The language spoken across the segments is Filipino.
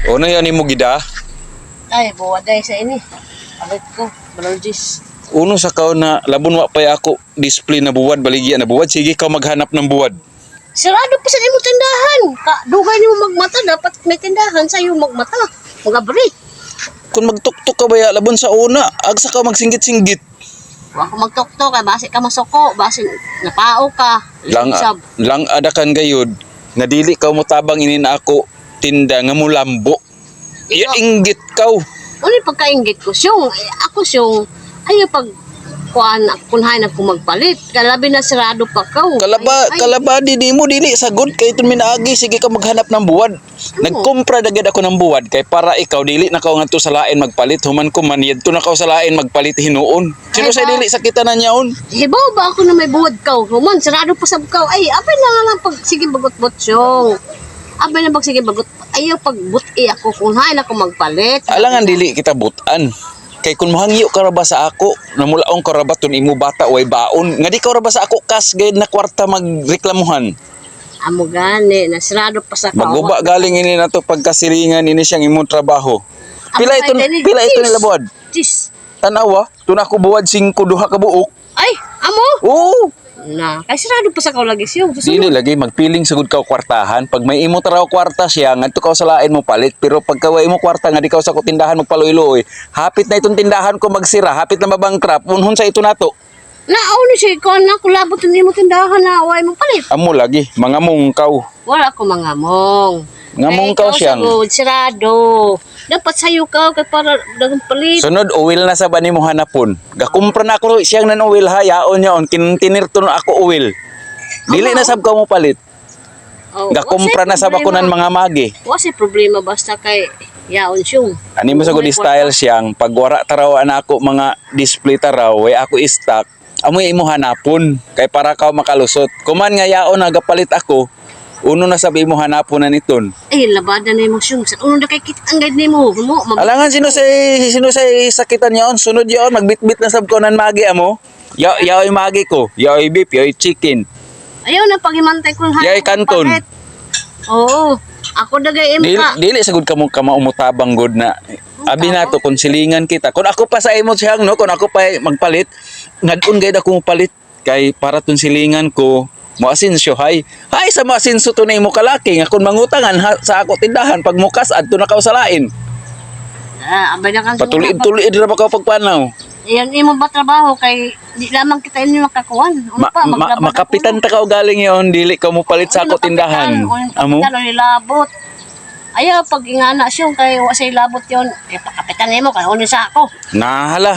Ano yan mo gida? Ay, buwad ay sa ini. Abit ko, balorgis. Uno sa kao na labon wa pa ako display na buwad, baligya na buwad. Sige ka maghanap ng buwad. Sarado pa sa imong tindahan. Dugay nimo magmata, dapat may tindahan sa'yo magmata. Magabri. Kung magtuktok ka ba ya, labon sa una, agsa ka magsinggit-singgit. Huwag ka magtuktok, kay basi ka masuko, basi napao ka. Lang adakan gayud, nadili ka mo tabang inin ako tinda nga mulambo. Ya inggit kaw. Ano pagkainggit ko? Siyong, ako siyong, ayaw pag kunhain ako magpalit. Kalabi na sarado pa ka. Kalabadi di mo dili sagod kay itong minaagi, sige ka maghanap ng buwad. Nagkumpra dagad ako ng buwad kay para ikaw dili na ka ngadto sa lain magpalit, human ko man yadto na ka sa lain magpalit hinuon. Sino say dili sakita na niyaon? Hibaw ba ako na may buwad ka? Human sarado pa sa ka. Ay, abay na nga lang pag sige bagot-bot siyong. Abay na pag sige bagot. Ayaw pag buti ako kunhain ako magpalit. Alangan dili kita butan. Kay kun mahangyo ka ra ba sa ako, namulaong ka ra ba tun imo bata way baon, nga di ka ra ba sa ako kas gayud na kwarta magreklamuhan. Amo gani, nasrado pa sa Maguba galing ini nato pagkasilingan ini siyang imong trabaho. Pila ito nila buwad? Tis. Tanawa, tun ako buwad 5 duha ka buok. Ay, amo? Oo. Na, kay sarado pa sa lagi siyo. Dili lagi magpiling sagud ka kwartahan. Pag may imo taraw kwarta siya, ngadto ka sa lain mo palit, pero pag kaway mo kwarta nga di ka sa ko tindahan magpaluy-luoy, hapit na itong tindahan ko magsira, hapit na mabangkrap, unhon sa ito nato. Naon siya ko na kulabot ni mo tindahan na way mo palit. Amo lagi, mga mungkaw. Wala ko mangamong. Nga mungkaw siyang. Sirado. Dapat sayo ka kay para dagang palit. Sunod oil na sa bani mo hanapon. Gakumpra na ako siyang nan oil ha, yaon yaon tinirto na ako oil. Dili na sab ka mo palit. Oh, Gakumpra na sab ako nan mga magi. Wasi problema basta kay yaon siyong. Ani mo sa good style siyang pagwara taraw na ako mga display taraw way ako stock. Amoy imo hanapon kay para ka makalusot. Kuman nga yaon nagapalit ako. Uno na sabi mo hanapon na niton. Eh, labada na yung siyong. Sa unong na kay kitang guide ni mo. Alangan sino say sakitan yaon. Sunod yaon, magbitbit na sab ko nan magi amo. Yaoy magi ko. Yaoy beef, yaoy chicken. Ayaw na pagimantay ko. Yaoy kanton. Oo. Ako dagay ka. Dili sagud ka mo umutabang good na. Abi na to, konsilingan kita. Kung ako pa sa imo siyang, no? Kung ako pa magpalit, ngadun gayud ako palit. Kay para tong silingan ko, moasinsyo hay sa moasinso to na imo kalaki nga kung mangutangan sa ako tindahan pag mukas adto na ka sa lain. Abay na kan Patuloy ra ba ka pagpanaw? Yan imo ba trabaho kay di lamang kita ini makakuan. Makapitan ta ka galing yon dili ka mo palit sa ako tindahan. Amo. Labot. Ayaw pag ingana siya kay wa say labot yon. Pakapitan nimo kay uno sa ako. Nahala.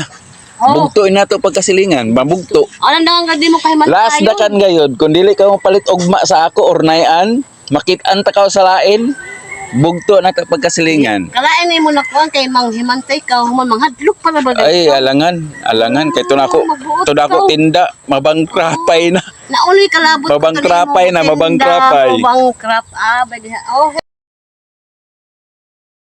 Bugto inato pagkasilingan, mabugto. Alam na nga di mo kay man. Last dakan gayud, kung dili ka mo palit ogma sa ako or nayan, makit-an ta ka sa lain, bugto na ta pagkasilingan. Kalain nimo na kuan kay manghimantay ka, human manghadlok para ba? Ay, alangan kay tud ako tinda, mabangkrapay na. Nauli kalabot mabangkrapay na, mabangkrapay. Mabangkrap, ba diha. Oh,